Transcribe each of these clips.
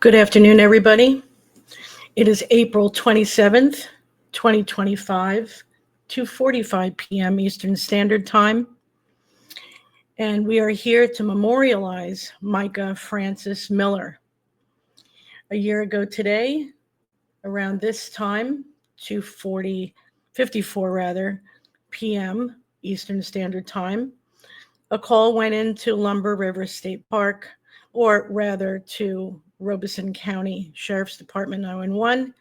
Good afternoon, everybody. It is April 27th, 2025, 2:45 p.m. Eastern Standard Time, and we are here to memorialize Mica Frances Miller. A year ago today, around this time, 2:54 p.m. Eastern Standard Time, a call went into Lumber River State Park, or rather to Robeson County Sheriff's Department 911,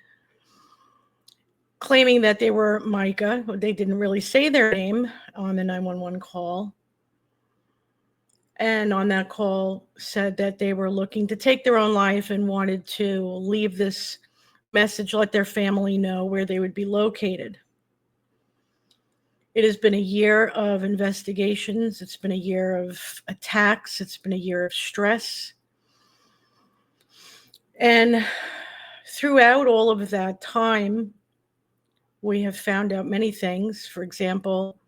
claiming that they were Mica. They didn't really say their name on the 911 call. And on that call said that they were looking to take their own life and wanted to leave this message, let their family know where they would be located. It has been a year of investigations. It's been a year of attacks. It's been a year of stress. And throughout all of that time, we have found out many things. For example,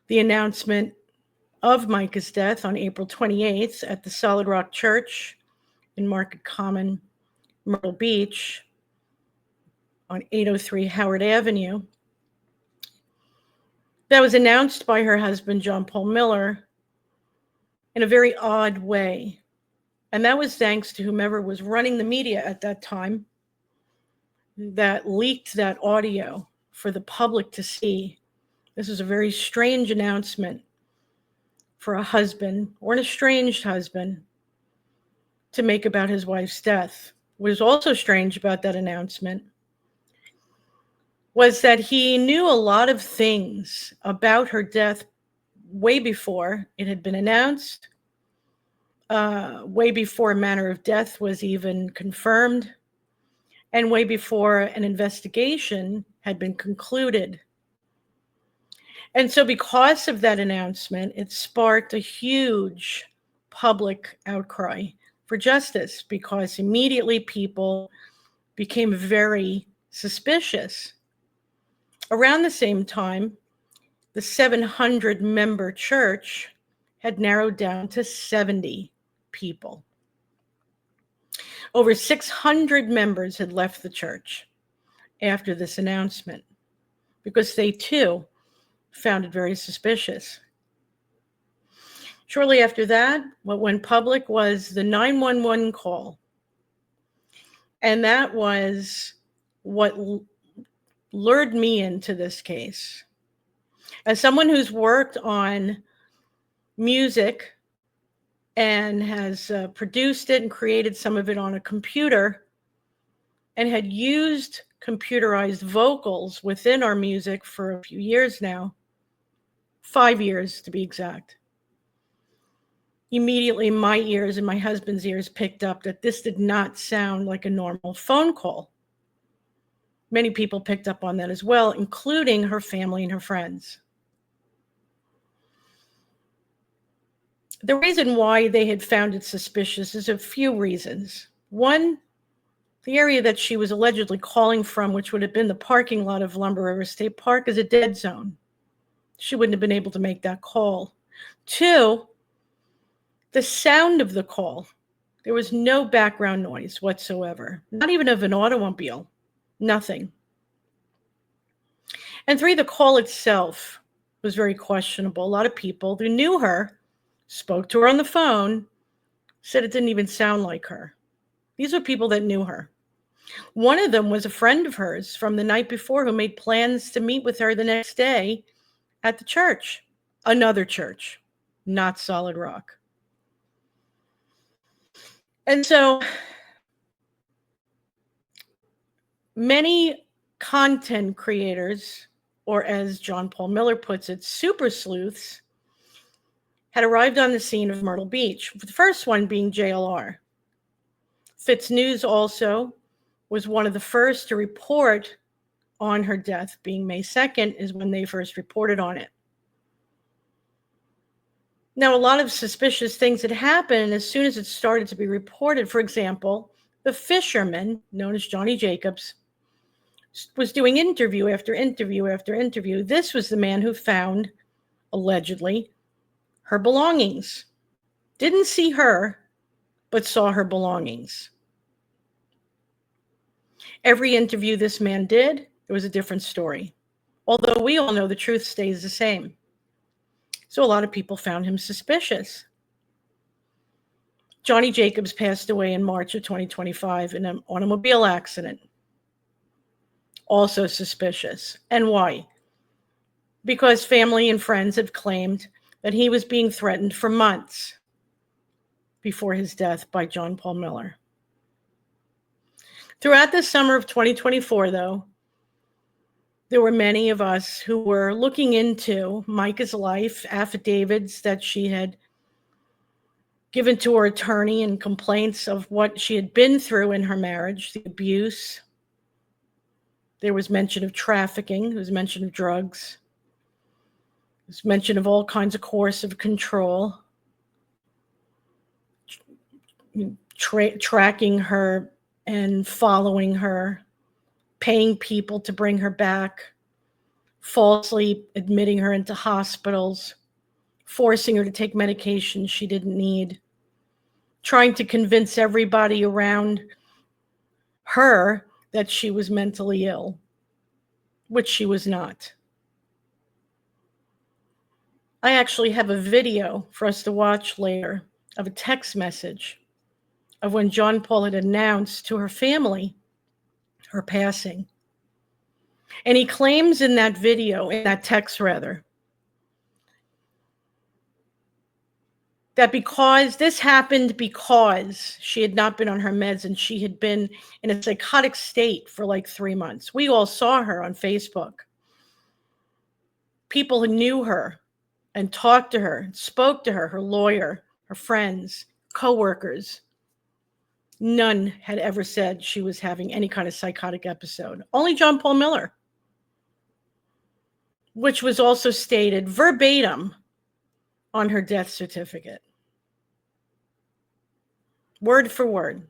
the announcement of Mica's death on April 28th at the Solid Rock Church in Market Common, Myrtle Beach, on 803 Howard Avenue. That was announced by her husband, John Paul Miller, in a very odd way. And that was thanks to whomever was running the media at that time that leaked that audio for the public to see. This is a very strange announcement for a husband or an estranged husband to make about his wife's death. What is also strange about that announcement was that he knew a lot of things about her death way before it had been announced, way before a manner of death was even confirmed, and way before an investigation had been concluded. And so because of that announcement, it sparked a huge public outcry for justice, because immediately people became very suspicious. Around the same time, the 700-member church had narrowed down to 70 people. Over 600 members had left the church after this announcement because they too found it very suspicious. Shortly after that, what went public was the 911 call. And that was what lured me into this case. As someone who's worked on music and has produced it and created some of it on a computer and had used computerized vocals within our music for a few years now, 5 years to be exact. Immediately my ears and my husband's ears picked up that this did not sound like a normal phone call. Many people picked up on that as well, including her family and her friends. The reason why they had found it suspicious is a few reasons. One, the area that she was allegedly calling from, which would have been the parking lot of Lumber River State Park, is a dead zone. She wouldn't have been able to make that call. Two, the sound of the call. There was no background noise whatsoever, not even of an automobile, nothing. And three, the call itself was very questionable. A lot of people who knew her, spoke to her on the phone, said it didn't even sound like her. These were people that knew her. One of them was a friend of hers from the night before who made plans to meet with her the next day at the church, another church, not Solid Rock. And so many content creators, or as John Paul Miller puts it, super sleuths, had arrived on the scene of Myrtle Beach, the first one being JLR. Fitz News also was one of the first to report on her death, being May 2nd is when they first reported on it. Now, a lot of suspicious things had happened as soon as it started to be reported. For example, the fisherman, known as Johnny Jacobs, was doing interview after interview after interview. This was the man who found, allegedly, her belongings. Didn't see her, but saw her belongings. Every interview this man did, it was a different story. Although we all know the truth stays the same. So a lot of people found him suspicious. Johnny Jacobs passed away in March of 2025 in an automobile accident. Also suspicious. And why? Because family and friends have claimed that he was being threatened for months before his death by John Paul Miller. Throughout the summer of 2024, though, there were many of us who were looking into Mica's life, affidavits that she had given to her attorney, and complaints of what she had been through in her marriage, the abuse. There was mention of trafficking. There was mention of drugs. There was mention of all kinds of coercive control, tracking her and following her, paying people to bring her back, falsely admitting her into hospitals, forcing her to take medication she didn't need, trying to convince everybody around her that she was mentally ill, which she was not. I actually have a video for us to watch later of a text message of when John Paul had announced to her family her passing. And he claims in that video, in that text rather, that because this happened because she had not been on her meds and she had been in a psychotic state for like 3 months. We all saw her on Facebook. People who knew her and talked to her, spoke to her, her lawyer, her friends, coworkers. None had ever said she was having any kind of psychotic episode. Only John Paul Miller, which was also stated verbatim on her death certificate. Word for word.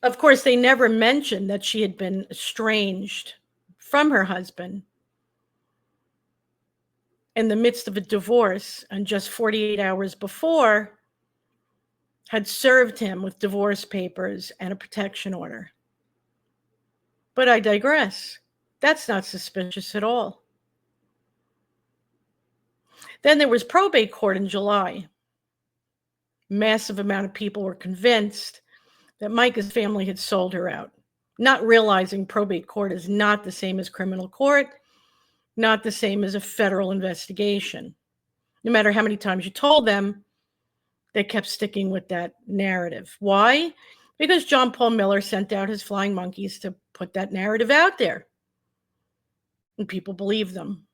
Of course, they never mentioned that she had been estranged from her husband in the midst of a divorce, and just 48 hours before had served him with divorce papers and a protection order. But I digress. That's not suspicious at all. Then there was probate court in July. Massive amount of people were convinced that Mica's family had sold her out, not realizing probate court is not the same as criminal court, not the same as a federal investigation. No matter how many times you told them, they kept sticking with that narrative. Why? Because John Paul Miller sent out his flying monkeys to put that narrative out there. And people believed them.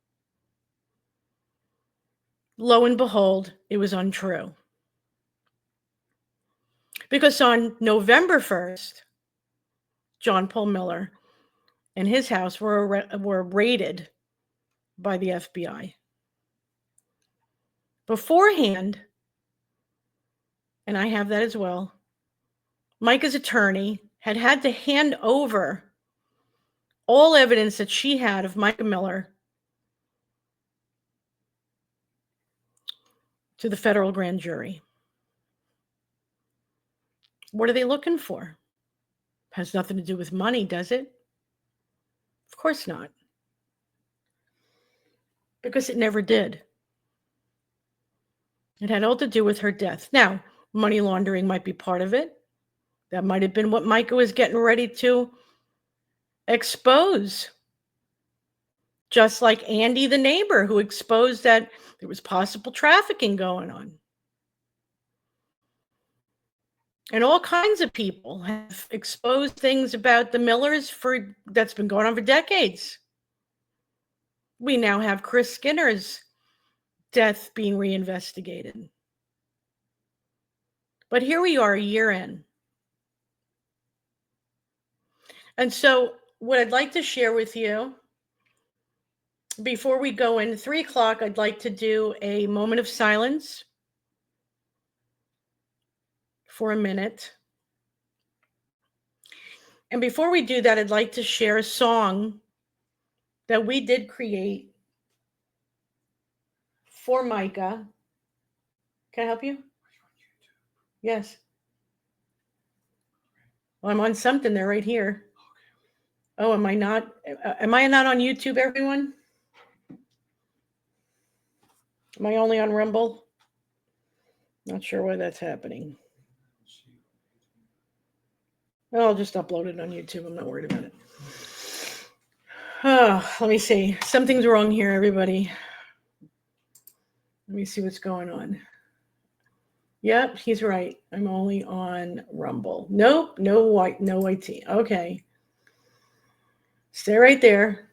Lo and behold, it was untrue. Because on November 1st, John Paul Miller and his house were raided by the FBI. Beforehand, and I have that as well, Mica's attorney had to hand over all evidence that she had of Mica Miller to the federal grand jury. What are they looking for? Has nothing to do with money, does it? Of course not. Because it never did. It had all to do with her death. Now, money laundering might be part of it. That might have been what Mica was getting ready to expose. Just like Andy, the neighbor, who exposed that there was possible trafficking going on. And all kinds of people have exposed things about the Millers that's been going on for decades. We now have Chris Skinner's death being reinvestigated. But here we are a year in. And so what I'd like to share with you, before we go in 3 o'clock, I'd like to do a moment of silence for a minute. And before we do that, I'd like to share a song that we did create for Mica. Can I help you? Yes. Well, I'm on something. They're right here. Oh, am I not? Am I not on YouTube, everyone? Am I only on Rumble? Not sure why that's happening. Well, I'll just upload it on YouTube. I'm not worried about it. Oh, let me see. Something's wrong here, everybody. Let me see what's going on. Yep, he's right. I'm only on Rumble. Nope, no YT. Okay. Stay right there.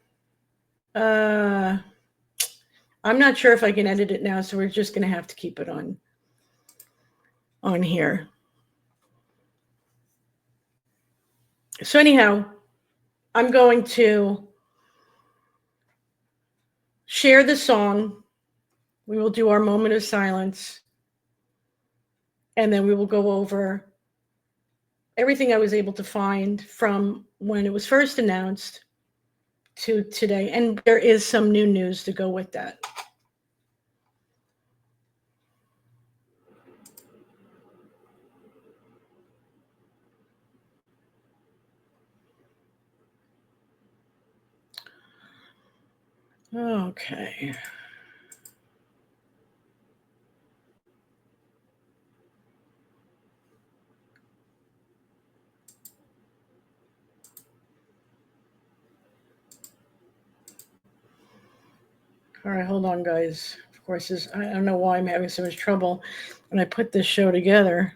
I'm not sure if I can edit it now, so we're just going to have to keep it on here. So anyhow, I'm going to share the song. We will do our moment of silence. And then we will go over everything I was able to find from when it was first announced to today. And there is some new news to go with that. Okay. All right, hold on, guys. Of course, I don't know why I'm having so much trouble when I put this show together.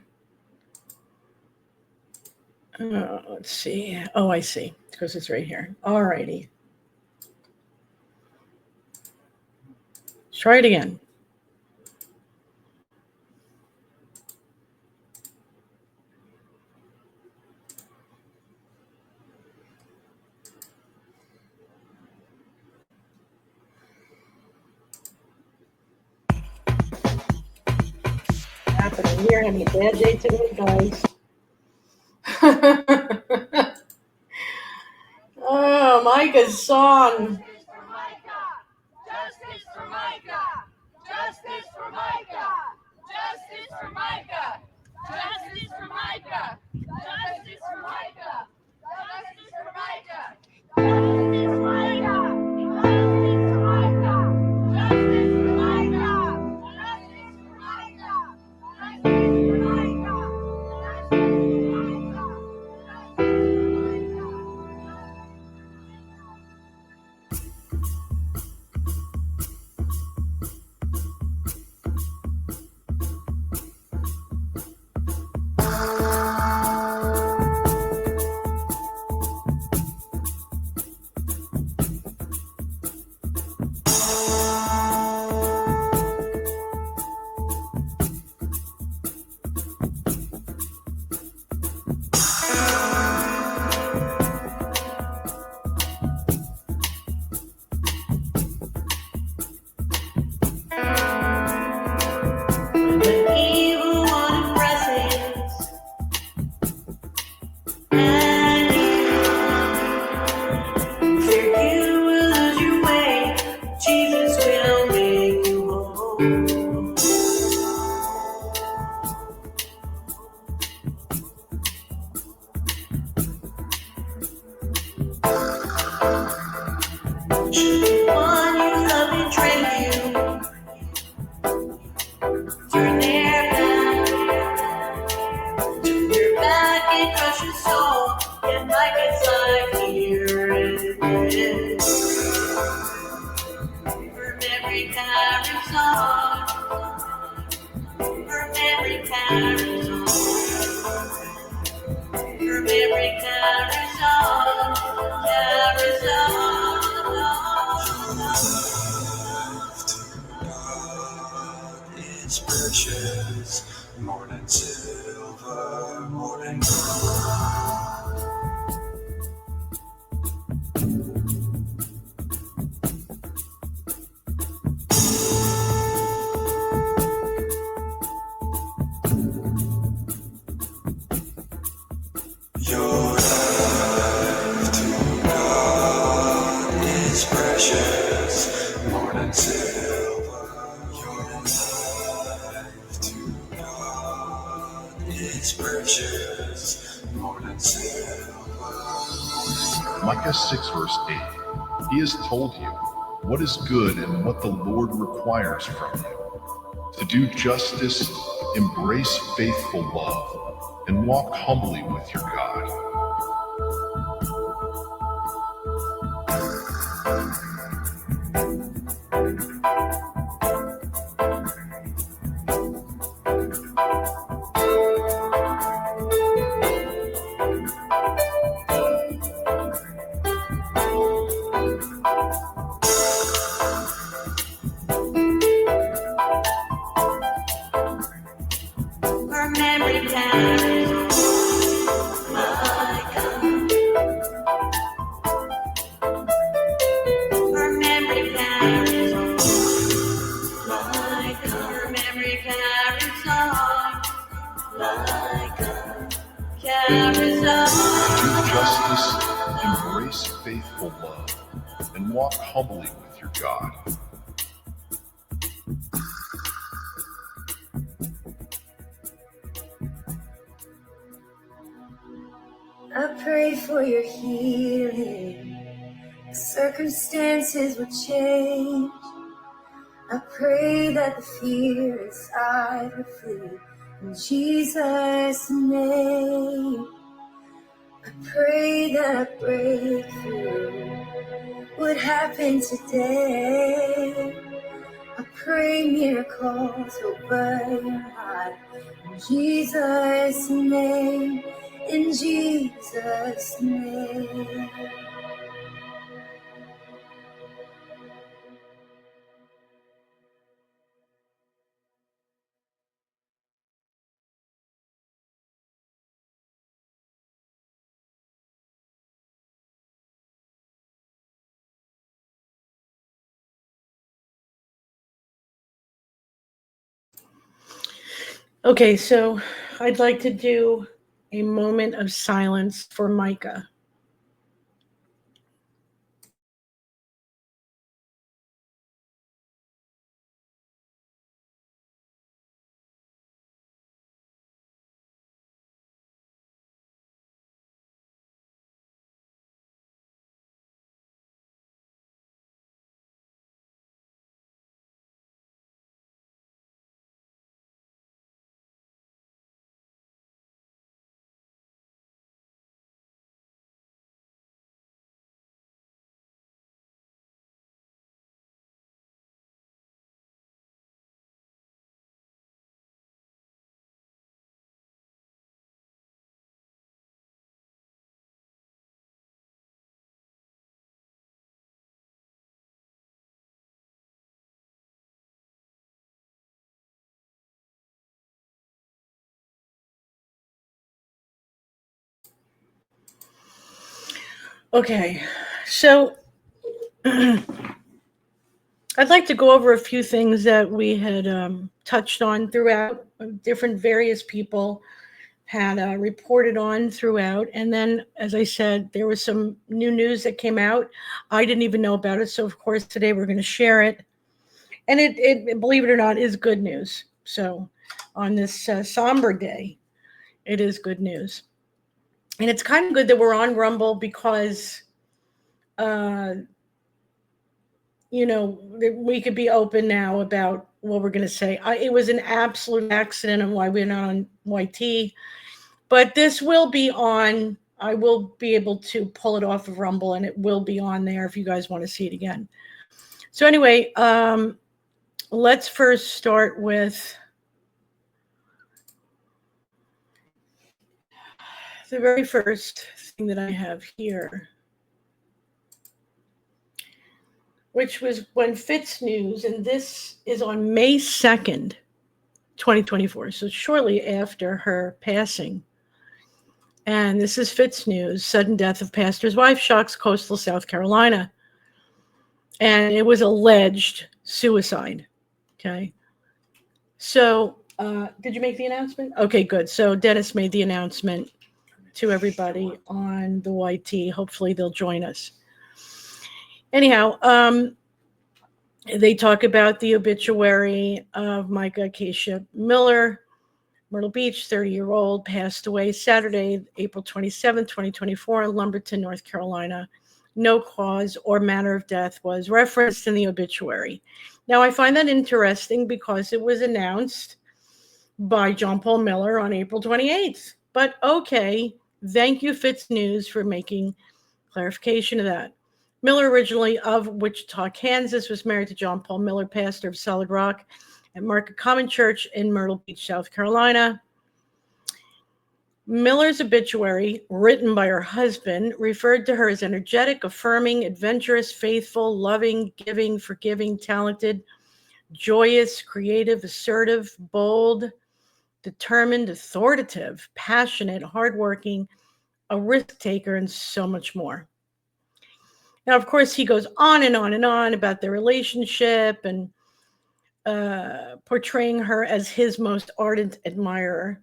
Let's see. Oh, I see. Because it's right here. All righty. Let's try it again. Happening. We're having a bad day today, guys. Oh, Mica's song. Justice for Mica! Justice for Mica! Justice for Mica! Justice for Mica! Justice for Mica! Justice for Mica! Justice for Mica! Justice for Mica! Justice for Mica! Justice for Mica! More than silver, more than gold. Your life to God is precious, more than silver. Your life to God Micah 6 verse 8. He has told you what is good and what the Lord requires from you. To do justice, embrace faithful love, and walk humbly with your God. Her memory carries Mica. Her memory carries Mica. Her memory carries on. Mica carries on. Do justice, embrace faithful love, and walk humbly with your God. I pray for your healing. Circumstances will change. I pray that the fear inside will flee. In Jesus' name. I pray that a breakthrough would happen today. I pray miracles over your heart. In Jesus' name. In Jesus' name. Okay, so I'd like to do a moment of silence for Mica. Okay, so I'd like to go over a few things that we had touched on throughout. Different various people had reported on throughout. And then, as I said, there was some new news that came out. I didn't even know about it. So, of course, today we're going to share it. And it, believe it or not, is good news. So on this somber day, it is good news. And it's kind of good that we're on Rumble because, we could be open now about what we're going to say. It was an absolute accident on why we're not on YT. But this will be on. I will be able to pull it off of Rumble, and it will be on there if you guys want to see it again. So anyway, let's first start with the very first thing that I have here, which was when Fitz News, and this is on May 2nd, 2024, so shortly after her passing. And this is Fitz News, sudden death of pastor's wife shocks coastal South Carolina. And it was alleged suicide. Okay. So, did you make the announcement? Okay, good. So Dennis made the announcement to everybody on the YT. Hopefully they'll join us. Anyhow, they talk about the obituary of Mica Acacia Miller. Myrtle Beach, 30-year-old, passed away Saturday, April 27, 2024, in Lumberton, North Carolina. No cause or manner of death was referenced in the obituary. Now, I find that interesting because it was announced by John Paul Miller on April 28th. But okay, thank you, Fitz News, for making clarification of that. Miller, originally of Wichita, Kansas, was married to John Paul Miller, pastor of Solid Rock at Market Common Church in Myrtle Beach, South Carolina. Miller's obituary, written by her husband, referred to her as energetic, affirming, adventurous, faithful, loving, giving, forgiving, talented, joyous, creative, assertive, bold, determined, authoritative, passionate, hardworking, a risk taker, and so much more. Now, of course, he goes on and on and on about their relationship and portraying her as his most ardent admirer,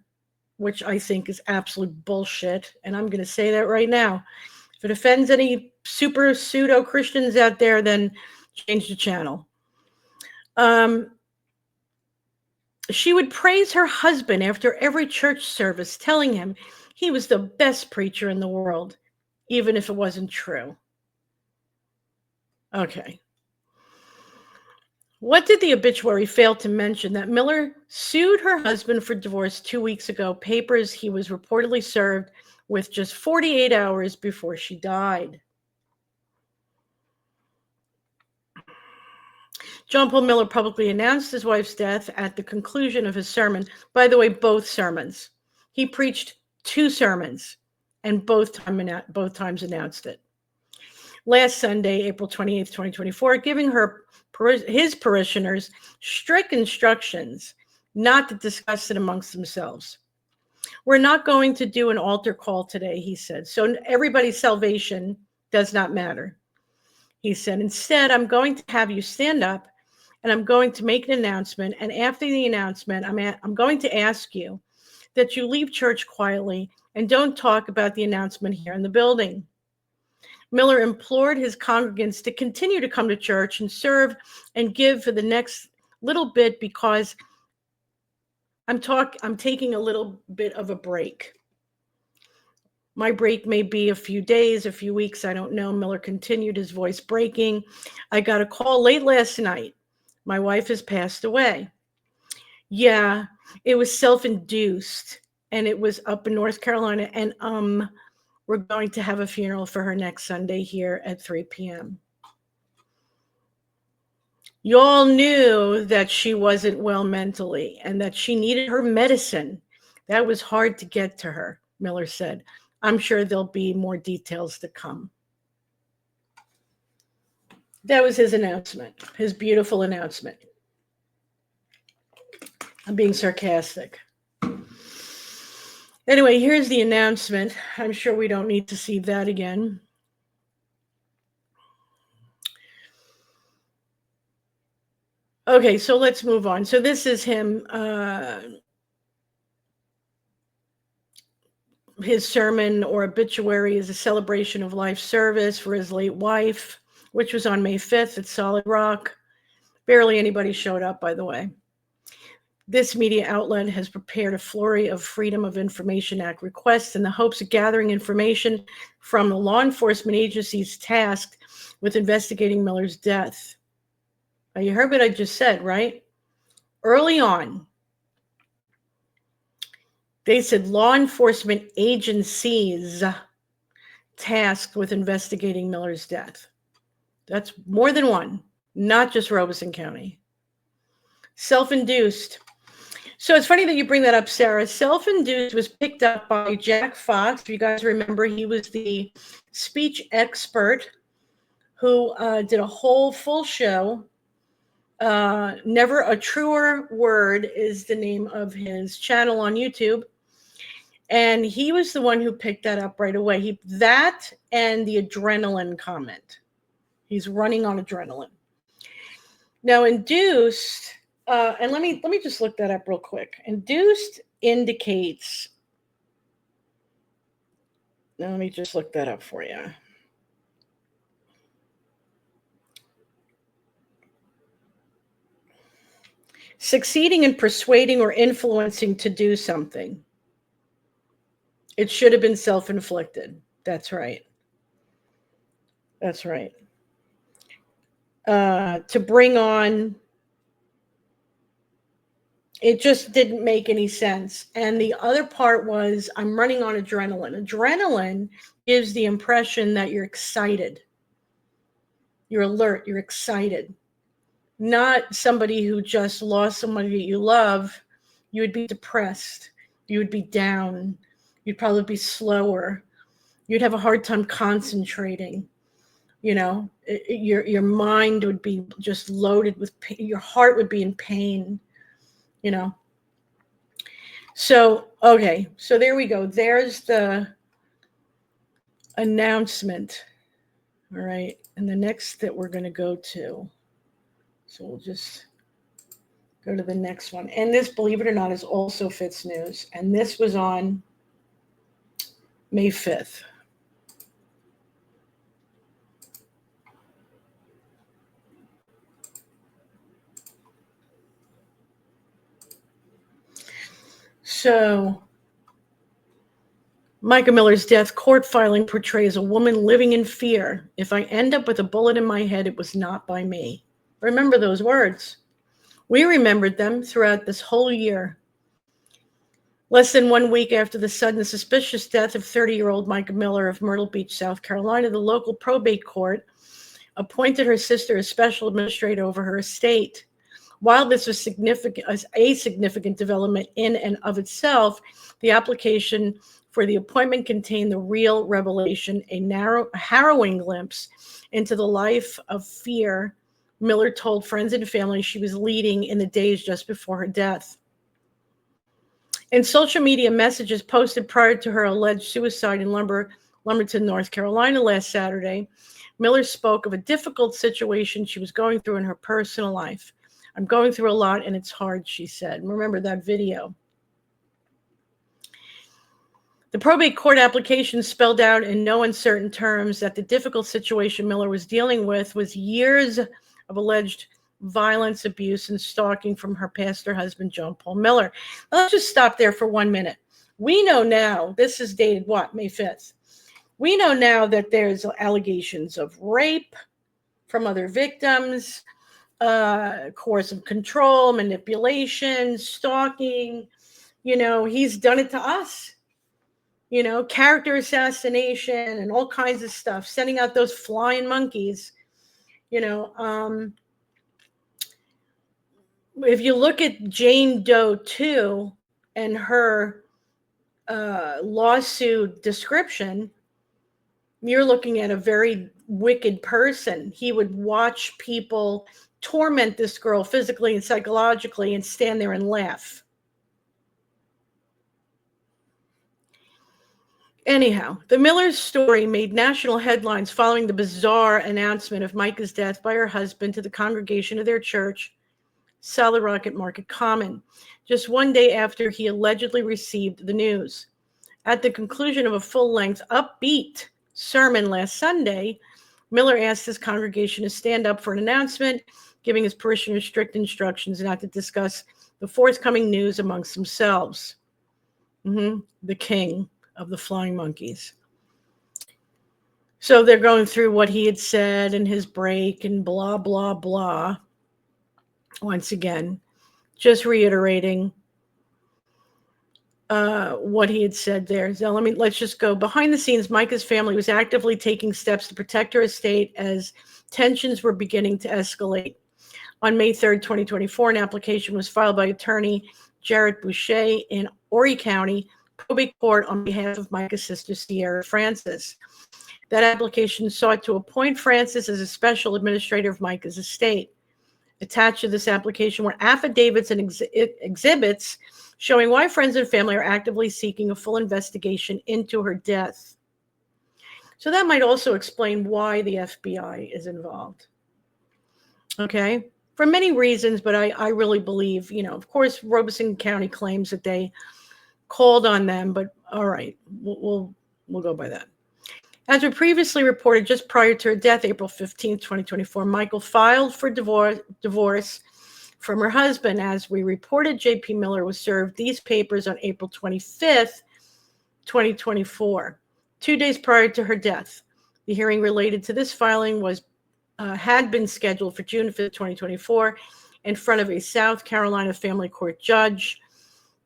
which I think is absolute bullshit. And I'm going to say that right now. If it offends any super pseudo Christians out there, then change the channel. She would praise her husband after every church service, telling him he was the best preacher in the world, even if it wasn't true. Okay. What did the obituary fail to mention? That Miller sued her husband for divorce 2 weeks ago, papers he was reportedly served with just 48 hours before she died. John Paul Miller publicly announced his wife's death at the conclusion of his sermon. By the way, both sermons. He preached 2 sermons, and both times announced it. Last Sunday, April 28th, 2024, giving his parishioners strict instructions not to discuss it amongst themselves. We're not going to do an altar call today, he said. So everybody's salvation does not matter. He said, instead, I'm going to have you stand up and I'm going to make an announcement. And after the announcement, I'm going to ask you that you leave church quietly and don't talk about the announcement here in the building. Miller implored his congregants to continue to come to church and serve and give for the next little bit because I'm taking a little bit of a break. My break may be a few days, a few weeks, I don't know. Miller continued, his voice breaking. I got a call late last night. My wife has passed away. Yeah, it was self-induced, and it was up in North Carolina, and we're going to have a funeral for her next Sunday here at 3 p.m. You all knew that she wasn't well mentally and that she needed her medicine. That was hard to get to her, Miller said. I'm sure there'll be more details to come. That was his announcement, his beautiful announcement. I'm being sarcastic. Anyway, here's the announcement. I'm sure we don't need to see that again. Okay, so let's move on. So this is him, his sermon or obituary is a celebration of life service for his late wife, which was on May 5th at Solid Rock. Barely anybody showed up, by the way. This media outlet has prepared a flurry of Freedom of Information Act requests in the hopes of gathering information from the law enforcement agencies tasked with investigating Miller's death. Now, you heard what I just said, right? Early on, they said law enforcement agencies tasked with investigating Miller's death. That's more than one, not just Robeson County. Self-induced. So it's funny that you bring that up, Sarah. Self-induced was picked up by Jack Fox. If you guys remember, he was the speech expert who did a whole full show. Never a Truer Word is the name of his channel on YouTube. And he was the one who picked that up right away. That and the adrenaline comment. He's running on adrenaline. Now, induced... and let me just look that up real quick. Induced indicates, now let me just look that up for you. Succeeding in persuading or influencing to do something. It should have been self-inflicted. That's right. That's right. To bring on, it just didn't make any sense. And the other part was, I'm running on adrenaline. Adrenaline gives the impression that you're excited. You're alert, you're excited. Not somebody who just lost somebody that you love. You would be depressed. You would be down. You'd probably be slower. You'd have a hard time concentrating. You know, your mind would be just loaded with pain. Your heart would be in pain, you know. So, okay, so there we go. There's the announcement. All right, and the next that we're going to go to, so we'll just go to the next one. And this, believe it or not, is also Fitz News. And this was on May 5th. So, Mica Miller's death court filing portrays a woman living in fear. If I end up with a bullet in my head, it was not by me. Remember those words. We remembered them throughout this whole year. Less than 1 week after the sudden suspicious death of 30-year-old Mica Miller of Myrtle Beach, South Carolina, the local probate court appointed her sister as special administrator over her estate. While this was a significant development in and of itself, the application for the appointment contained the real revelation, a harrowing glimpse into the life of fear Miller told friends and family she was leading in the days just before her death. In social media messages posted prior to her alleged suicide in Lumberton, North Carolina last Saturday, Miller spoke of a difficult situation she was going through in her personal life. I'm going through a lot and it's hard, she said. Remember that video. The probate court application spelled out in no uncertain terms that the difficult situation Miller was dealing with was years of alleged violence, abuse, and stalking from her pastor husband, John Paul Miller. Now, let's just stop there for 1 minute. We know now, this is dated what, May 5th. We know now that there's allegations of rape from other victims, coercive control, manipulation, stalking. You know, he's done it to us. You know, character assassination and all kinds of stuff, sending out those flying monkeys. You know, if you look at Jane Doe 2 and her lawsuit description, you're looking at a very wicked person. He would watch people torment this girl physically and psychologically and stand there and laugh. Anyhow, the Miller's story made national headlines following the bizarre announcement of Mica's death by her husband to the congregation of their church, Solid Rock at Market Common, just 1 day after he allegedly received the news. At the conclusion of a full-length, upbeat sermon last Sunday, Miller asked his congregation to stand up for an announcement, giving his parishioners strict instructions not to discuss the forthcoming news amongst themselves. The king of the flying monkeys. So they're going through what he had said in his break and blah, blah, blah. Once again, just reiterating what he had said there. So let's just go behind the scenes. Mica's family was actively taking steps to protect her estate as tensions were beginning to escalate. On May 3rd, 2024, an application was filed by attorney Jarrett Boucher in Horry County Probate Court on behalf of Mica's sister, Sierra Francis. That application sought to appoint Francis as a special administrator of Mica's estate. Attached to this application were affidavits and exhibits showing why friends and family are actively seeking a full investigation into her death. So that might also explain why the FBI is involved. Okay, for many reasons, but I really believe, you know, of course, Robeson County claims that they called on them, but all right, we'll go by that. As we previously reported, just prior to her death, April 15th, 2024, Michael filed for divorce from her husband. As we reported, J.P. Miller was served these papers on April 25th, 2024, 2 days prior to her death. The hearing related to this filing had been scheduled for June 5th, 2024, in front of a South Carolina family court judge,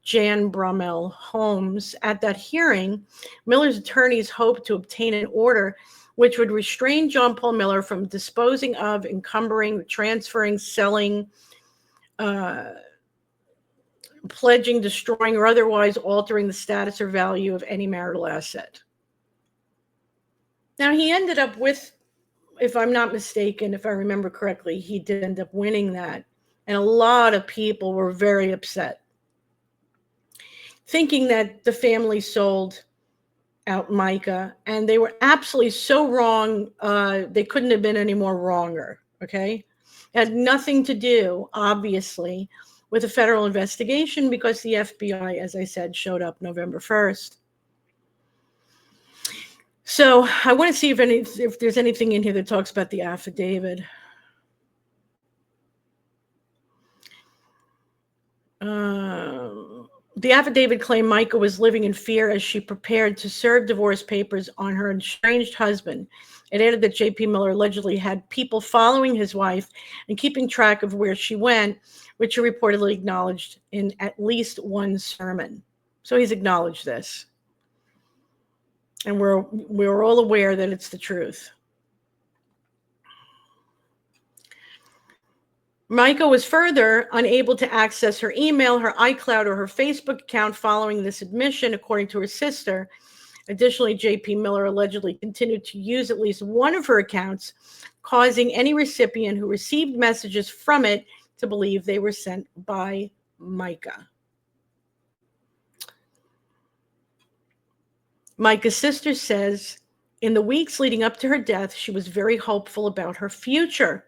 Jan Brommel Holmes. At that hearing, Miller's attorneys hoped to obtain an order which would restrain John Paul Miller from disposing of, encumbering, transferring, selling, pledging, destroying, or otherwise altering the status or value of any marital asset. Now, he ended up with, if I'm not mistaken, if I remember correctly, he did end up winning that. And a lot of people were very upset, thinking that the family sold out Mica, and they were absolutely so wrong. They couldn't have been any more wronger, okay? It had nothing to do, obviously, with a federal investigation because the FBI, as I said, showed up November 1st. So I want to see if there's anything in here that talks about the affidavit. The affidavit claimed Mica was living in fear as she prepared to serve divorce papers on her estranged husband. It added that J.P. Miller allegedly had people following his wife and keeping track of where she went, which he reportedly acknowledged in at least one sermon. So he's acknowledged this. And we're all aware that it's the truth. Mica was further unable to access her email, her iCloud, or her Facebook account following this admission, according to her sister. Additionally, J.P. Miller allegedly continued to use at least one of her accounts, causing any recipient who received messages from it to believe they were sent by Mica. Mica's sister says, in the weeks leading up to her death, she was very hopeful about her future,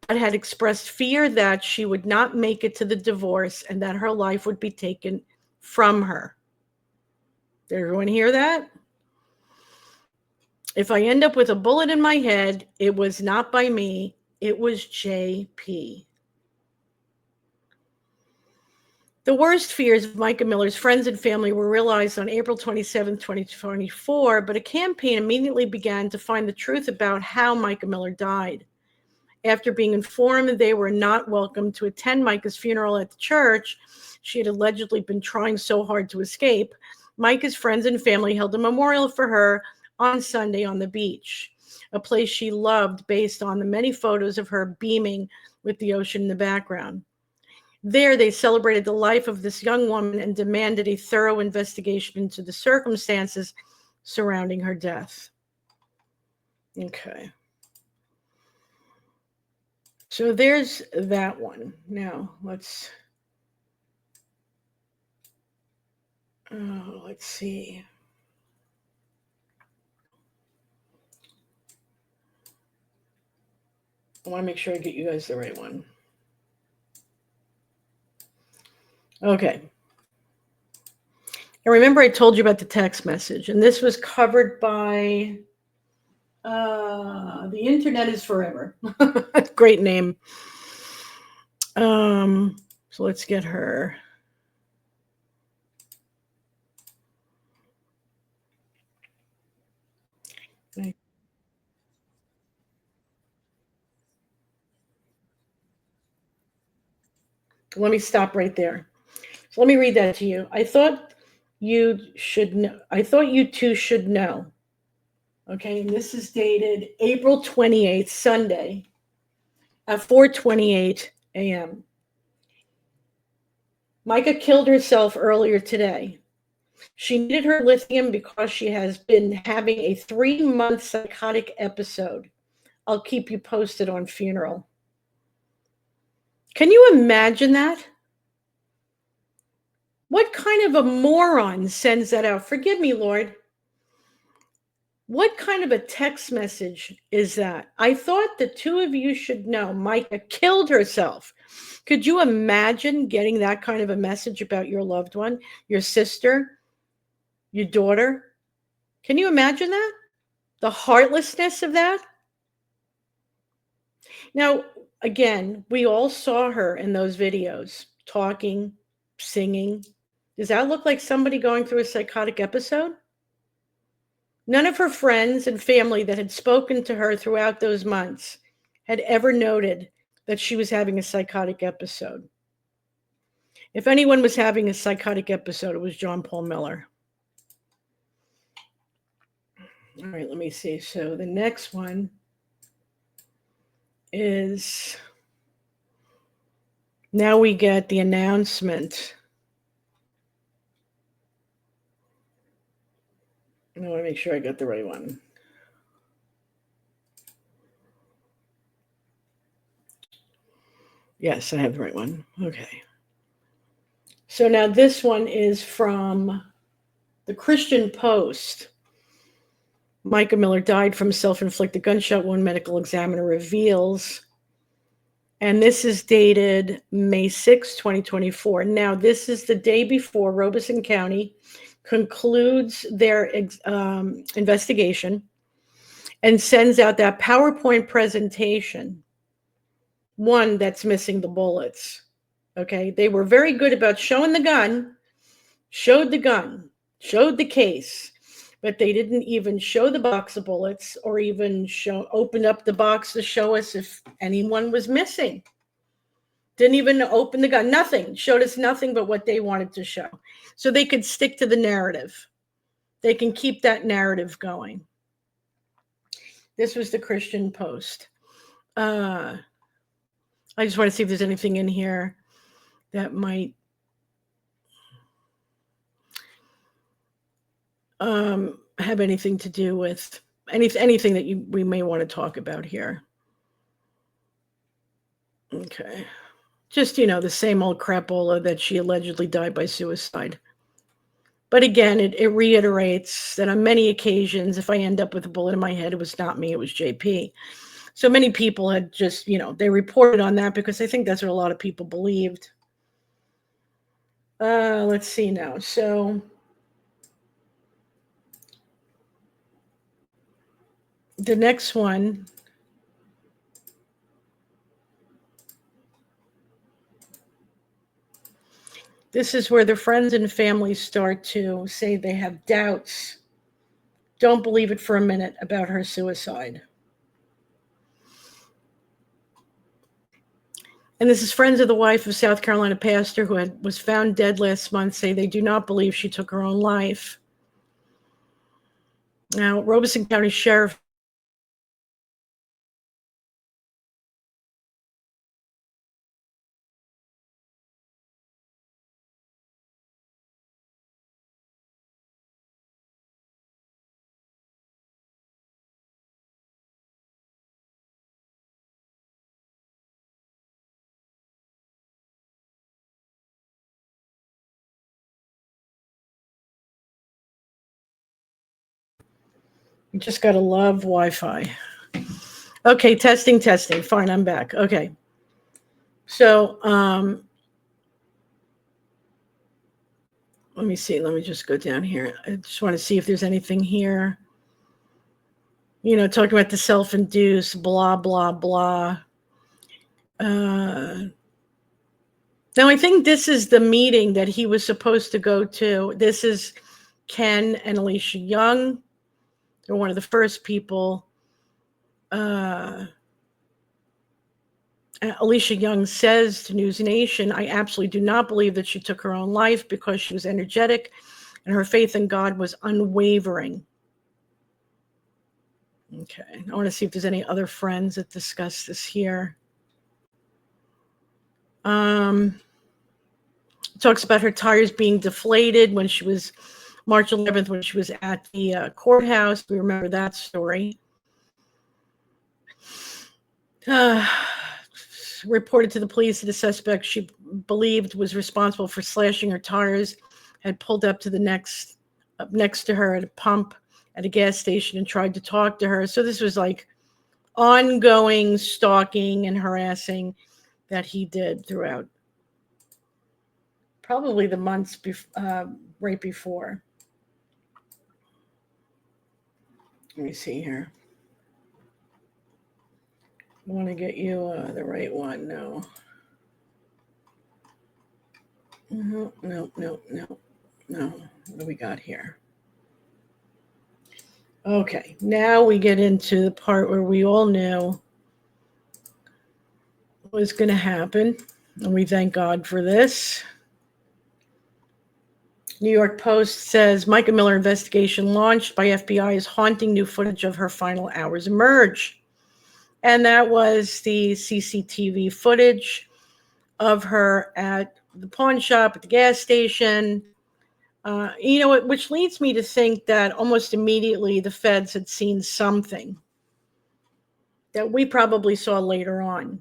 but had expressed fear that she would not make it to the divorce and that her life would be taken from her. Did everyone hear that? If I end up with a bullet in my head, it was not by me, it was J.P. The worst fears of Mica Miller's friends and family were realized on April 27, 2024, but a campaign immediately began to find the truth about how Mica Miller died. After being informed they were not welcome to attend Mica's funeral at the church she had allegedly been trying so hard to escape, Mica's friends and family held a memorial for her on Sunday on the beach, a place she loved based on the many photos of her beaming with the ocean in the background. There, they celebrated the life of this young woman and demanded a thorough investigation into the circumstances surrounding her death. Okay. So there's that one. Now, let's see. I want to make sure I get you guys the right one. Okay. And remember I told you about the text message, and this was covered by The Internet is Forever. Great name. So let's get her. Okay. Let me stop right there. So let me read that to you. I thought you should know. I thought you two should know. Okay, and this is dated April 28th, Sunday, at 4:28 a.m. Mica killed herself earlier today. She needed her lithium because she has been having a 3-month psychotic episode. I'll keep you posted on funeral. Can you imagine that? What kind of a moron sends that out? Forgive me, Lord. What kind of a text message is that? I thought the two of you should know Mica killed herself. Could you imagine getting that kind of a message about your loved one, your sister, your daughter? Can you imagine that? The heartlessness of that? Now, Again, we all saw her in those videos, talking, singing. Does that look like somebody going through a psychotic episode? None of her friends and family that had spoken to her throughout those months had ever noted that she was having a psychotic episode. If anyone was having a psychotic episode, it was John Paul Miller. All right, let me see. So the next one is, now we get the announcement. I want to make sure I got the right one. Yes, I have the right one. Okay. So now this one is from the Christian Post. Mica Miller died from self-inflicted gunshot wound, medical examiner reveals. And this is dated May 6, 2024. Now, this is the day before Robeson County concludes their investigation and sends out that PowerPoint presentation, one that's missing the bullets. Okay, they were very good about showing the gun, showed the case, but they didn't even show the box of bullets or even open up the box to show us if anyone was missing. Didn't even open the gun, nothing, showed us nothing but what they wanted to show. So they could stick to the narrative. They can keep that narrative going. This was the Christian Post. I just want to see if there's anything in here that might have anything to do with anything that we may want to talk about here. Okay. Just, the same old crapola that she allegedly died by suicide. But again, it reiterates that on many occasions, if I end up with a bullet in my head, it was not me, it was JP. So many people had just, they reported on that because I think that's what a lot of people believed. Let's see now. So the next one. This is where the friends and family start to say they have doubts. Don't believe it for a minute about her suicide. And this is friends of the wife of South Carolina pastor who was found dead last month say they do not believe she took her own life. Now, Robeson County Sheriff You just got to love Wi-Fi. Okay, testing. Fine, I'm back. Okay. So, let me see. Let me just go down here. I just want to see if there's anything here. Talking about the self-induced, blah, blah, blah. Now, I think this is the meeting that he was supposed to go to. This is Ken and Alicia Young. They're one of the first people. Alicia Young says to News Nation, I absolutely do not believe that she took her own life because she was energetic and her faith in God was unwavering. Okay, I want to see if there's any other friends that discuss this here. Talks about her tires being deflated when she was March 11th, when she was at the courthouse. We remember that story. Reported to the police that a suspect she believed was responsible for slashing her tires had pulled up next to her at a pump at a gas station and tried to talk to her. So this was like ongoing stalking and harassing that he did throughout probably the months right before. Let me see here. I want to get you the right one. No. No. What do we got here? Okay, now we get into the part where we all knew was going to happen, and we thank God for this. New York Post says Mica Miller investigation launched by FBI is haunting. New footage of her final hours emerge. And that was the CCTV footage of her at the pawn shop, at the gas station. Which leads me to think that almost immediately the feds had seen something that we probably saw later on.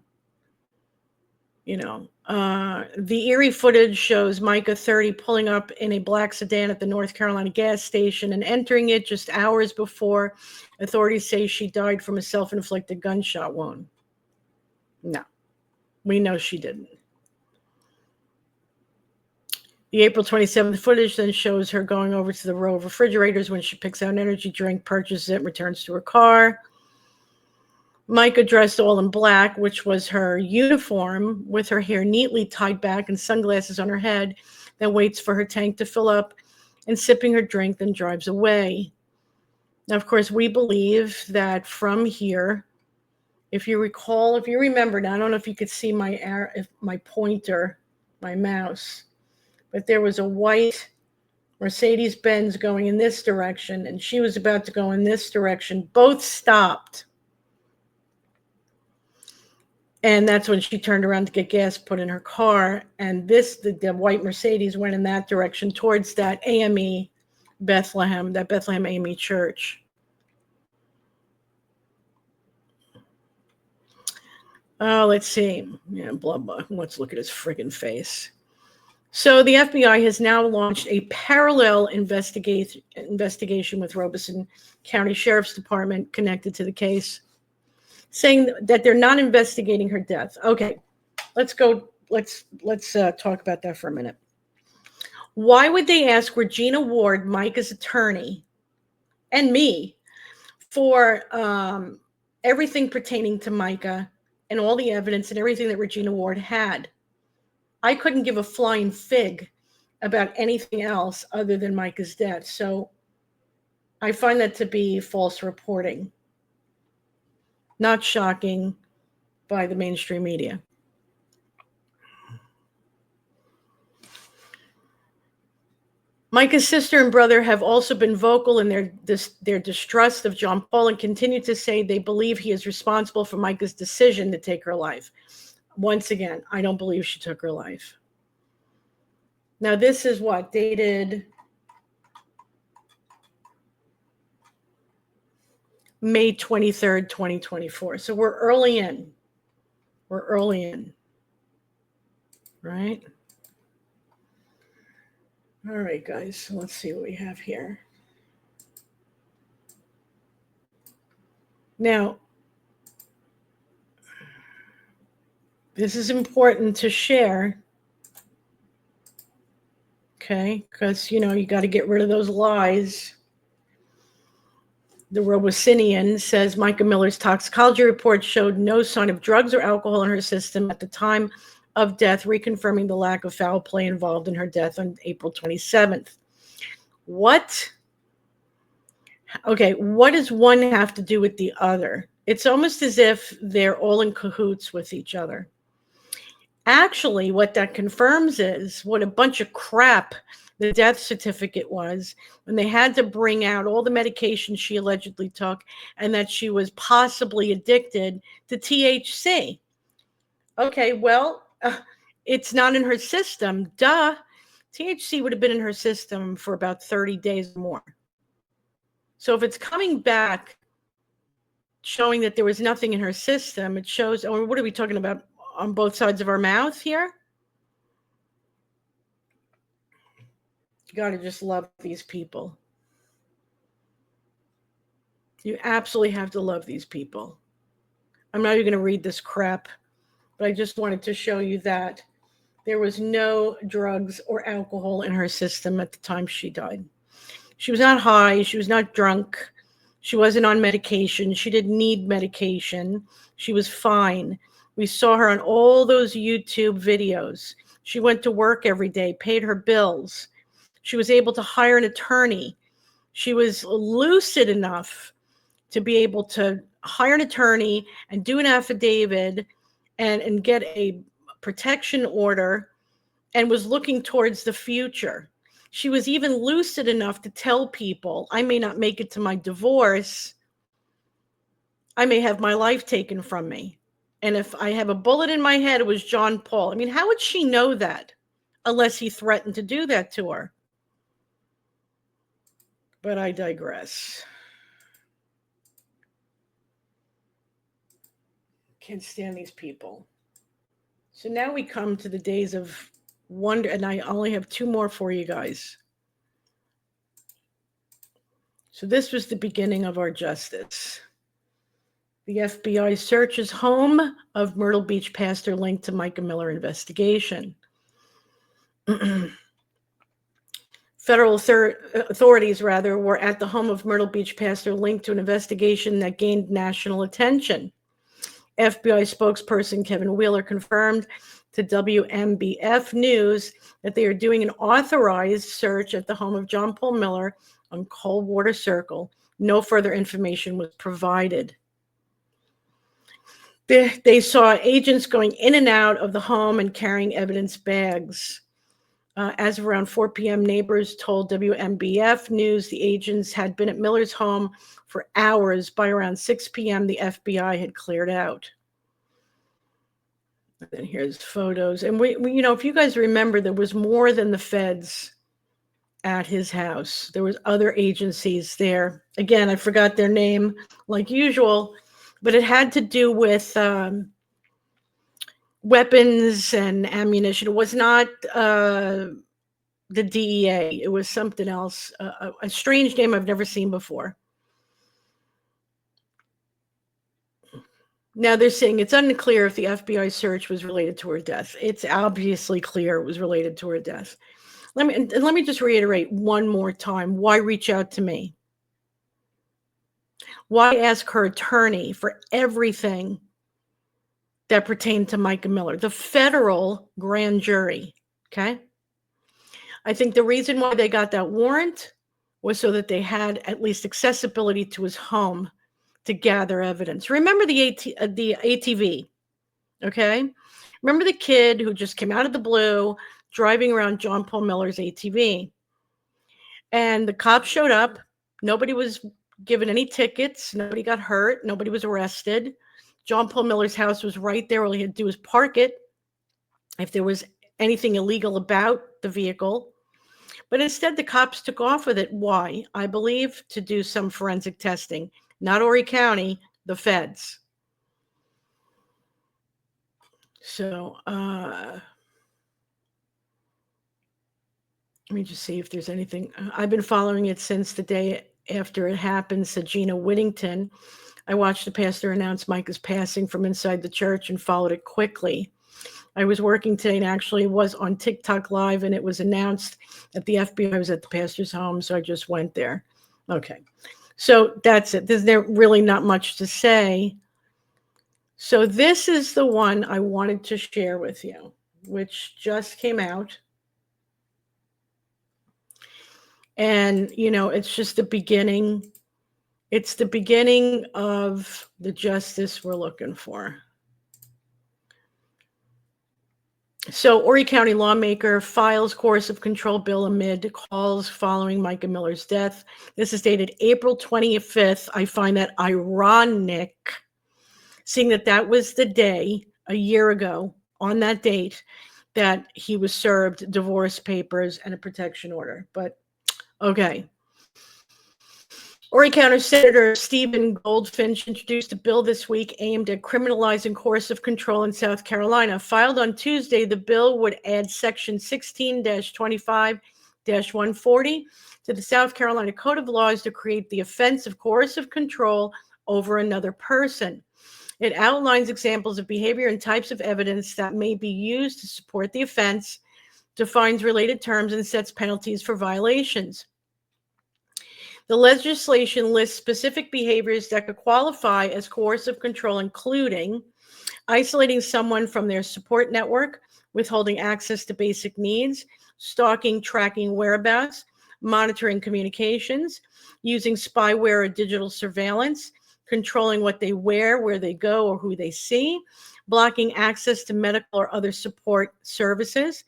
The eerie footage shows Mica, 30, pulling up in a black sedan at the North Carolina gas station and entering it just hours before authorities say she died from a self-inflicted gunshot wound. No, we know she didn't. The April 27th footage then shows her going over to the row of refrigerators when she picks out an energy drink, purchases it, and returns to her car. Mica, dressed all in black, which was her uniform, with her hair neatly tied back and sunglasses on her head, then waits for her tank to fill up and sipping her drink, then drives away. Now, of course, we believe that from here, if you remember, now I don't know if you could see my pointer, my mouse, but there was a white Mercedes-Benz going in this direction, and she was about to go in this direction. Both stopped. And that's when she turned around to get gas put in her car. And the white Mercedes went in that direction towards that AME Bethlehem, that Bethlehem AME church. Oh, let's see. Yeah, blah, blah. Let's look at his friggin' face. So the FBI has now launched a parallel investigation with Robeson County Sheriff's Department connected to the case, saying that they're not investigating her death. Okay, let's talk about that for a minute. Why would they ask Regina Ward, Mica's attorney, and me for everything pertaining to Mica and all the evidence and everything that Regina Ward had? I couldn't give a flying fig about anything else other than Mica's death. So I find that to be false reporting. Not shocking by the mainstream media. Mica's sister and brother have also been vocal in their distrust of John Paul and continue to say they believe he is responsible for Mica's decision to take her life. Once again, I don't believe she took her life. Now, this is what? Dated May 23rd, 2024. So we're early in. Right? All right, guys. So let's see what we have here. Now, this is important to share. Okay, because, you got to get rid of those lies. The Robosinian says Mica Miller's toxicology report showed no sign of drugs or alcohol in her system at the time of death, reconfirming the lack of foul play involved in her death on April 27th. What? Okay, what does one have to do with the other? It's almost as if they're all in cahoots with each other. Actually, what that confirms is what a bunch of crap the death certificate was when they had to bring out all the medication she allegedly took and that she was possibly addicted to THC. Okay, well, it's not in her system. Duh. THC would have been in her system for about 30 days or more. So if it's coming back showing that there was nothing in her system, it shows, or what are we talking about? On both sides of our mouth here? You got to just love these people. You absolutely have to love these people. I'm not even going to read this crap, but I just wanted to show you that there was no drugs or alcohol in her system at the time she died. She was not high. She was not drunk. She wasn't on medication. She didn't need medication. She was fine. We saw her on all those YouTube videos. She went to work every day, paid her bills. She was able to hire an attorney. She was lucid enough to be able to hire an attorney and do an affidavit and get a protection order, and was looking towards the future. She was even lucid enough to tell people, I may not make it to my divorce. I may have my life taken from me. And if I have a bullet in my head, it was John Paul. I mean, how would she know that unless he threatened to do that to her? But I digress. Can't stand these people. So now we come to the days of wonder, and I only have 2 more for you guys. So this was the beginning of our justice. The FBI searches home of Myrtle Beach pastor linked to Mica Miller investigation. Federal authorities, were at the home of Myrtle Beach pastor linked to an investigation that gained national attention. FBI spokesperson Kevin Wheeler confirmed to WMBF News that they are doing an authorized search at the home of John Paul Miller on Coldwater Circle. No further information was provided. They saw agents going in and out of the home and carrying evidence bags. As of around 4 p.m., neighbors told WMBF News the agents had been at Miller's home for hours. By around 6 p.m., the FBI had cleared out. And then here's photos. And we, if you guys remember, there was more than the feds at his house. There was other agencies there. Again, I forgot their name, like usual, but it had to do with weapons and ammunition. It was not the DEA. It was something else, a strange name I've never seen before. Now they're saying it's unclear if the FBI search was related to her death. It's obviously clear it was related to her death. Let me just reiterate one more time. Why reach out to me? Why ask her attorney for everything that pertained to Mica Miller, the federal grand jury? Okay. I think the reason why they got that warrant was so that they had at least accessibility to his home to gather evidence. Remember the ATV, okay? Remember the kid who just came out of the blue driving around John Paul Miller's ATV. And the cops showed up. Nobody was given any tickets. Nobody got hurt. Nobody was arrested. John Paul Miller's house was right there. All he had to do was park it if there was anything illegal about the vehicle. But instead, the cops took off with it. Why? I believe to do some forensic testing. Not Horry County, the feds. So let me just see if there's anything. I've been following it since the day after it happened. Gina Whittington. I watched the pastor announce Mica's passing from inside the church and followed it quickly. I was working today and actually was on TikTok Live, and it was announced that the FBI was at the pastor's home, so I just went there. Okay, so that's it. There's really not much to say. So this is the one I wanted to share with you, which just came out. And, it's just the beginning. It's the beginning of the justice we're looking for. So Horry County lawmaker files coercive control bill amid calls following Mica Miller's death. This is dated April 25th. I find that ironic, seeing that was the day, a year ago, on that date, that he was served divorce papers and a protection order. But, okay. Horry County Senator Stephen Goldfinch introduced a bill this week aimed at criminalizing coercive control in South Carolina. Filed on Tuesday, the bill would add Section 16-25-140 to the South Carolina Code of Laws to create the offense of coercive control over another person. It outlines examples of behavior and types of evidence that may be used to support the offense, defines related terms, and sets penalties for violations. The legislation lists specific behaviors that could qualify as coercive control, including isolating someone from their support network, withholding access to basic needs, stalking, tracking whereabouts, monitoring communications, using spyware or digital surveillance, controlling what they wear, where they go, or who they see, blocking access to medical or other support services,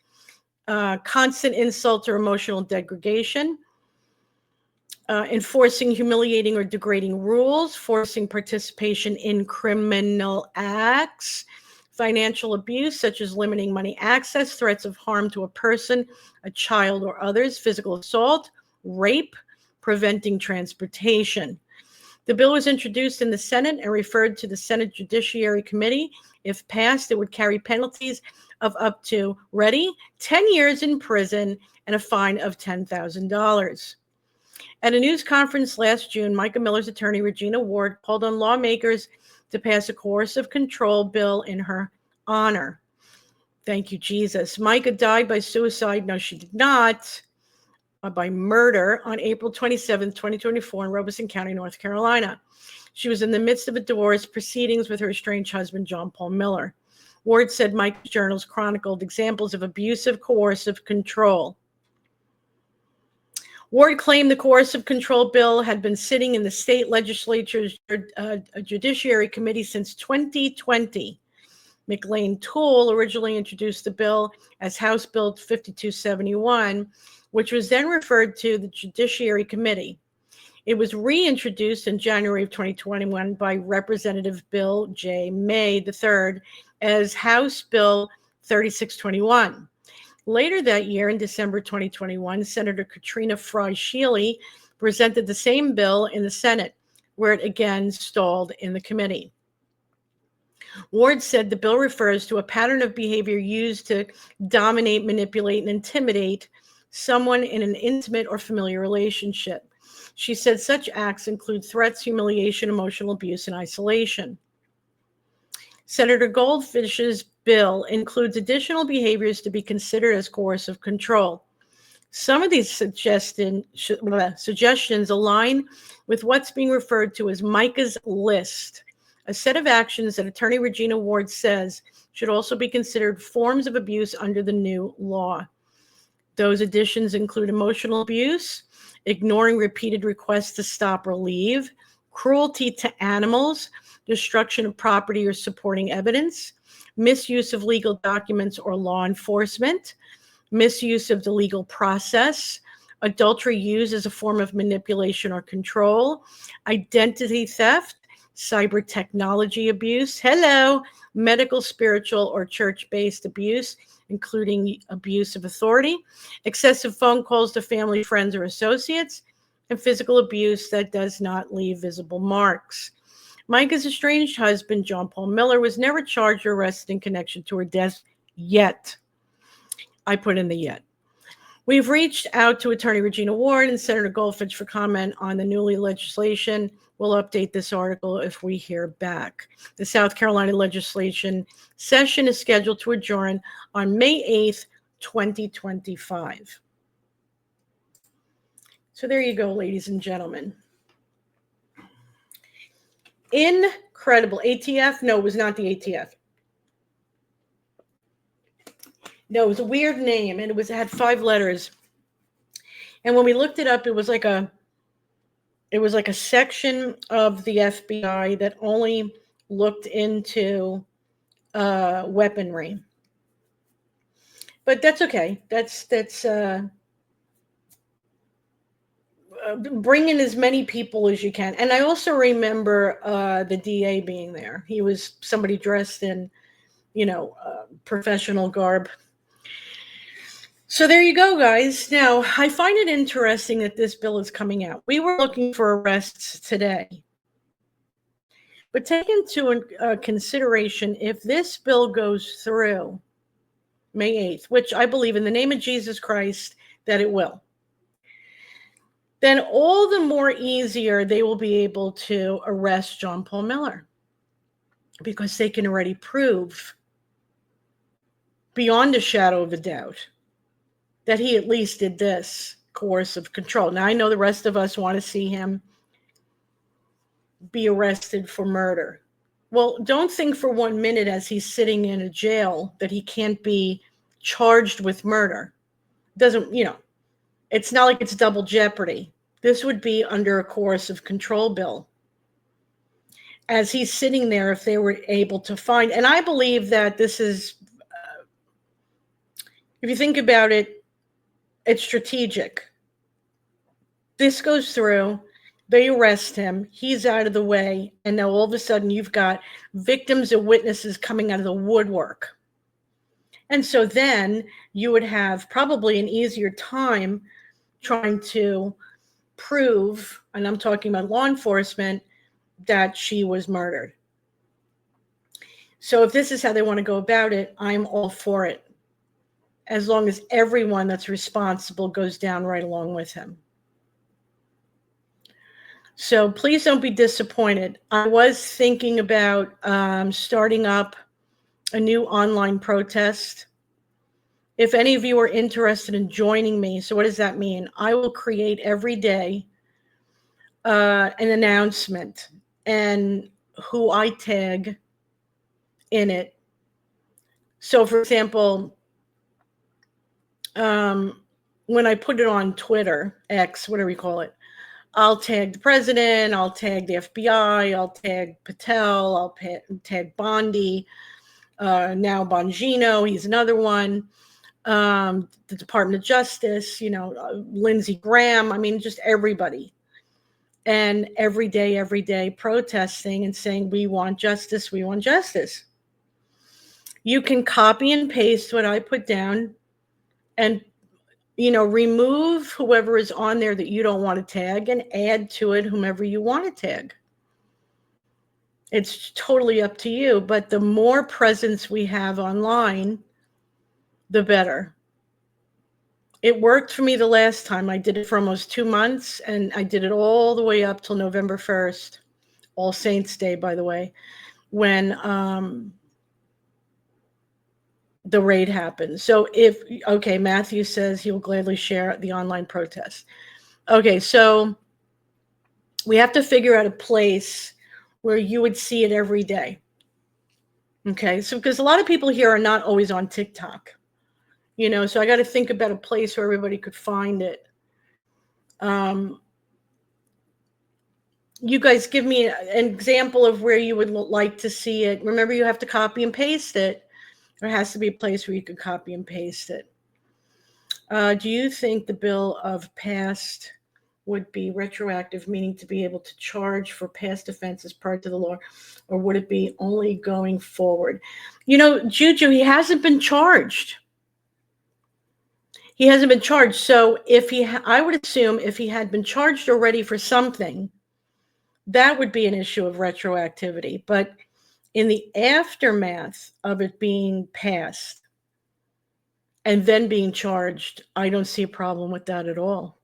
constant insult or emotional degradation, enforcing humiliating or degrading rules, forcing participation in criminal acts, financial abuse, such as limiting money access, threats of harm to a person, a child, or others, physical assault, rape, preventing transportation. The bill was introduced in the Senate and referred to the Senate Judiciary Committee. If passed, it would carry penalties of up to, ready, 10 years in prison and a fine of $10,000. At a news conference last June, Mica Miller's attorney, Regina Ward, called on lawmakers to pass a coercive control bill in her honor. Thank you, Jesus. Mica died by suicide. No, she did not. By murder on April 27, 2024 in Robeson County, North Carolina. She was in the midst of a divorce proceedings with her estranged husband, John Paul Miller. Ward said Mica's journals chronicled examples of abusive, coercive control. Ward claimed the coercive control bill had been sitting in the state legislature's Judiciary Committee since 2020. McLean Toole originally introduced the bill as House Bill 5271, which was then referred to the Judiciary Committee. It was reintroduced in January of 2021 by Representative Bill J. May III as House Bill 3621. Later that year, in December 2021, Senator Katrina Fry-Sheely presented the same bill in the Senate, where it again stalled in the committee. Ward said the bill refers to a pattern of behavior used to dominate, manipulate, and intimidate someone in an intimate or familiar relationship. She said such acts include threats, humiliation, emotional abuse, and isolation. Senator Goldfish's bill includes additional behaviors to be considered as coercive control. Some of these suggestions align with what's being referred to as Mica's list, a set of actions that Attorney Regina Ward says should also be considered forms of abuse under the new law. Those additions include emotional abuse, ignoring repeated requests to stop or leave, cruelty to animals, destruction of property or supporting evidence, misuse of legal documents or law enforcement, misuse of the legal process, adultery used as a form of manipulation or control, identity theft, cyber technology abuse, medical, spiritual, or church-based abuse, including abuse of authority, excessive phone calls to family, friends, or associates, and physical abuse that does not leave visible marks. Mica's estranged husband, John Paul Miller, was never charged or arrested in connection to her death yet. I put in the yet. We've reached out to Attorney Regina Ward and Senator Goldfish for comment on the newly legislation. We'll update this article if we hear back. The South Carolina legislation session is scheduled to adjourn on May 8th, 2025. So there you go, ladies and gentlemen. Incredible. ATF? No, it was not the ATF. No, it was a weird name, and it had 5 letters. And when we looked it up, it was like a section of the FBI that only looked into weaponry. But that's okay. That's bring in as many people as you can. And I also remember the DA being there. He was somebody dressed in, professional garb. So there you go, guys. Now, I find it interesting that this bill is coming out. We were looking for arrests today. But take into consideration, if this bill goes through May 8th, which I believe in the name of Jesus Christ that it will, then all the more easier they will be able to arrest John Paul Miller, because they can already prove beyond a shadow of a doubt that he at least did this coercive control. Now, I know the rest of us want to see him be arrested for murder. Well, don't think for 1 minute as he's sitting in a jail that he can't be charged with murder. Doesn't, it's not like it's double jeopardy. This would be under a coercive control bill. As he's sitting there, if they were able to find, and I believe that this is, if you think about it, it's strategic. This goes through, they arrest him, he's out of the way, and now all of a sudden you've got victims and witnesses coming out of the woodwork. And so then you would have probably an easier time trying to prove, and I'm talking about law enforcement, that she was murdered. So if this is how they want to go about it, I'm all for it, as long as everyone that's responsible goes down right along with him. So please don't be disappointed. I was thinking about starting up a new online protest. If any of you are interested in joining me, so what does that mean? I will create every day an announcement and who I tag in it. So for example, when I put it on Twitter, X, whatever you call it, I'll tag the president, I'll tag the FBI, I'll tag Patel, I'll tag Bondi, now Bongino, he's another one, the Department of Justice, Lindsey Graham, I mean, just everybody. And every day protesting and saying, we want justice, we want justice. You can copy and paste what I put down and remove whoever is on there that you don't want to tag and add to it whomever you want to tag. It's totally up to you, but the more presence we have online, the better. It worked for me the last time. I did it for almost 2 months, and I did it all the way up till November 1st, All Saints Day, by the way, when the raid happened. So Matthew says he will gladly share the online protest. Okay, so we have to figure out a place where you would see it every day. Okay, so because a lot of people here are not always on TikTok, so I got to think about a place where everybody could find it. You guys give me an example of where you would like to see it. Remember, you have to copy and paste it. There has to be a place where you could copy and paste it. Do you think the bill of past would be retroactive, meaning to be able to charge for past offenses prior to the law, or would it be only going forward? Juju, he hasn't been charged. He hasn't been charged. So I would assume if he had been charged already for something, that would be an issue of retroactivity. But in the aftermath of it being passed and then being charged, I don't see a problem with that at all.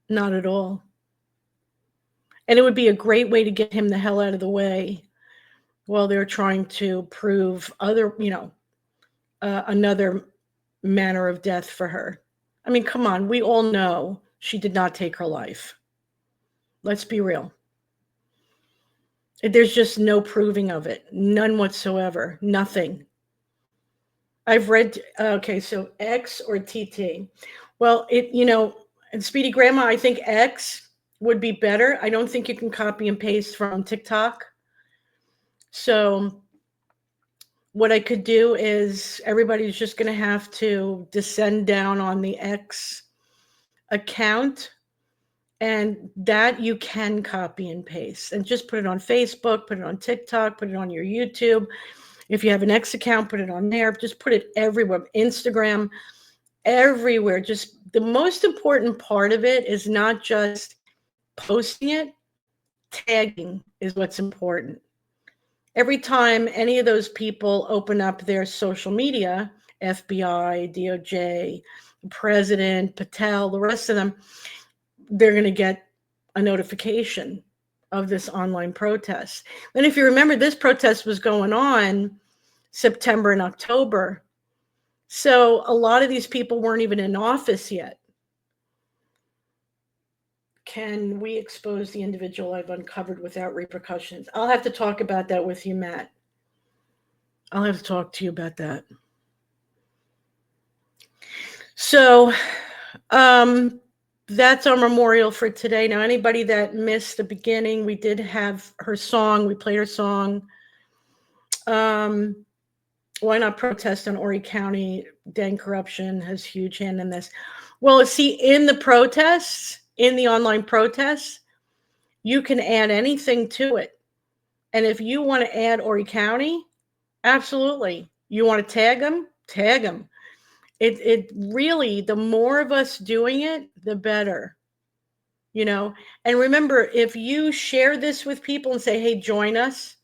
Not at all. And it would be a great way to get him the hell out of the way while they're trying to prove another manner of death for her. I mean, come on, we all know she did not take her life. Let's be real. There's just no proving of it. None whatsoever. Nothing. I've read, so X or TT. Well, and Speedy Grandma, I think X would be better. I don't think you can copy and paste from TikTok. So what I could do is everybody's just going to have to descend down on the X account, and that you can copy and paste and just put it on Facebook, put it on TikTok, put it on your YouTube. If you have an X account, put it on there. Just put it everywhere. Instagram, everywhere. Just the most important part of it is not just posting it, tagging is what's important. Every time any of those people open up their social media, FBI, DOJ, President, Patel, the rest of them, they're going to get a notification of this online protest. And if you remember, this protest was going on September and October. So a lot of these people weren't even in office yet. can we expose the individual I've uncovered without repercussions? I'll have to talk about that with you, Matt. I'll have to talk to you about that. So that's our memorial for today. Now, anybody that missed the beginning, we did have her song. We played her song. Why not protest on Horry County? Dang corruption has huge hand in this. Well, see, in the protests, in the online protests, you can add anything to it. And if you want to add Horry County, absolutely. You want to tag them? Tag them. It really, the more of us doing it, the better. You know, and remember, if you share this with people and say, hey, join us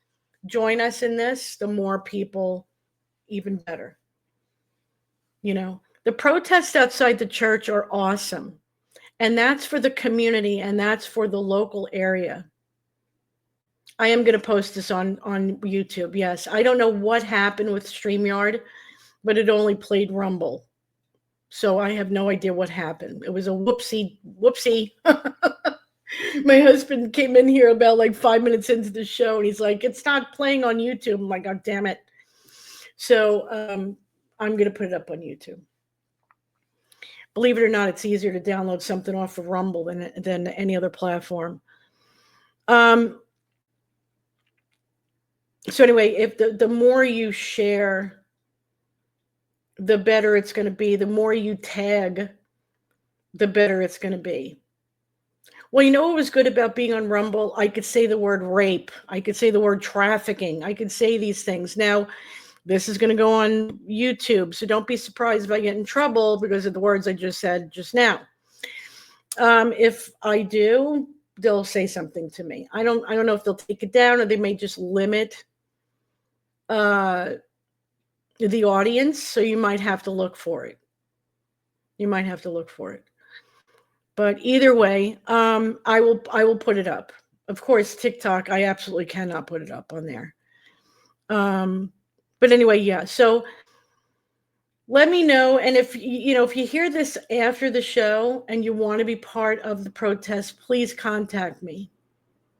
in this, the more people, even better. You know, the protests outside the church are awesome. And that's for the community, and that's for the local area. I am going to post this on YouTube. Yes, I don't know what happened with StreamYard, but it only played Rumble. So I have no idea what happened. It was a whoopsie. My husband came in here about like 5 minutes into the show, and he's like, it's not playing on YouTube. I'm like, God damn it. So I'm going to put it up on YouTube. Believe it or not, it's easier to download something off of Rumble than any other platform. So anyway, if the more you share, the better it's going to be. The more you tag, the better it's going to be. Well, you know what was good about being on Rumble? I could say the word rape. I could say the word trafficking. I could say these things. Now, this is going to go on YouTube, so don't be surprised if I get in trouble because of the words I just said just now. If I do, they'll say something to me. I don't know if they'll take it down, or they may just limit the audience, so you might have to look for it. But either way, I will put it up. Of course, TikTok, I absolutely cannot put it up on there. But anyway, yeah. So let me know, and if you hear this after the show and you want to be part of the protest, please contact me.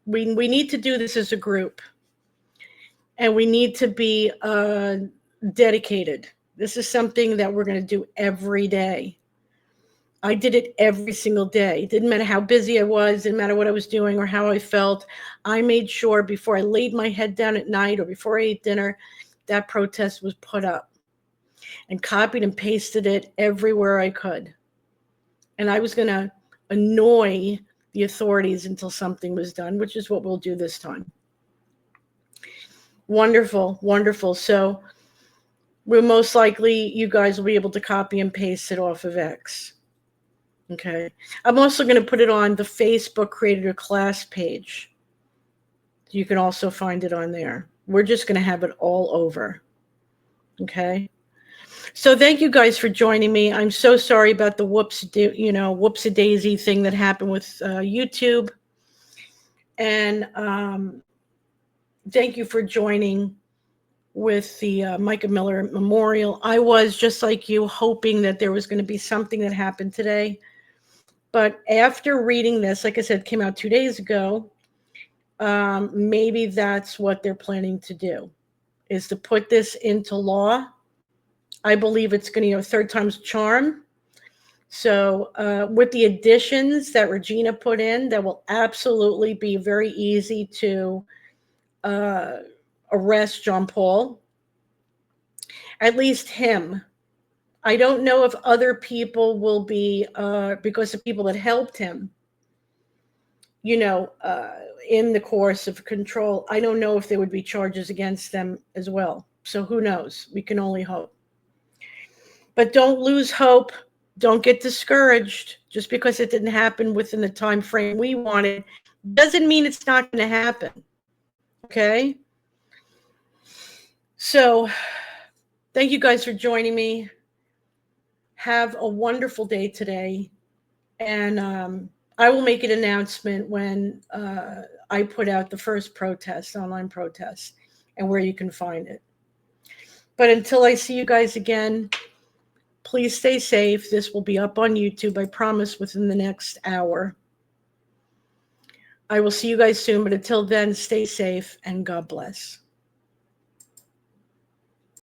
We need to do this as a group, and we need to be dedicated. This is something that we're going to do every day. I did it every single day. It didn't matter how busy I was, didn't matter what I was doing or how I felt. I made sure before I laid my head down at night or before I ate dinner, that protest was put up, and copied and pasted it everywhere I could. And I was going to annoy the authorities until something was done, which is what we'll do this time. Wonderful, wonderful. So we'll most likely, you guys will be able to copy and paste it off of X. Okay. I'm also going to put it on the Facebook Creator Class page. You can also find it on there. We're just going to have it all over. Okay. So thank you guys for joining me. I'm so sorry about the whoops-a-daisy thing that happened with YouTube. And thank you for joining with the Mica Miller Memorial. I was, just like you, hoping that there was going to be something that happened today. But after reading this, like I said, it came out 2 days ago, maybe that's what they're planning to do, is to put this into law. I believe it's going to, third time's a charm. So with the additions that Regina put in, that will absolutely be very easy to arrest John Paul. At least him. I don't know if other people will be, because the people that helped him, in the course of control, I don't know if there would be charges against them as well. So who knows? We can only hope. But don't lose hope. Don't get discouraged. Just because it didn't happen within the time frame we wanted doesn't mean it's not going to happen. Okay? So thank you guys for joining me. Have a wonderful day today. And I will make an announcement when I put out the first protest, online protest, and where you can find it. But until I see you guys again, please stay safe. This will be up on YouTube, I promise, within the next hour. I will see you guys soon, but until then, stay safe and God bless.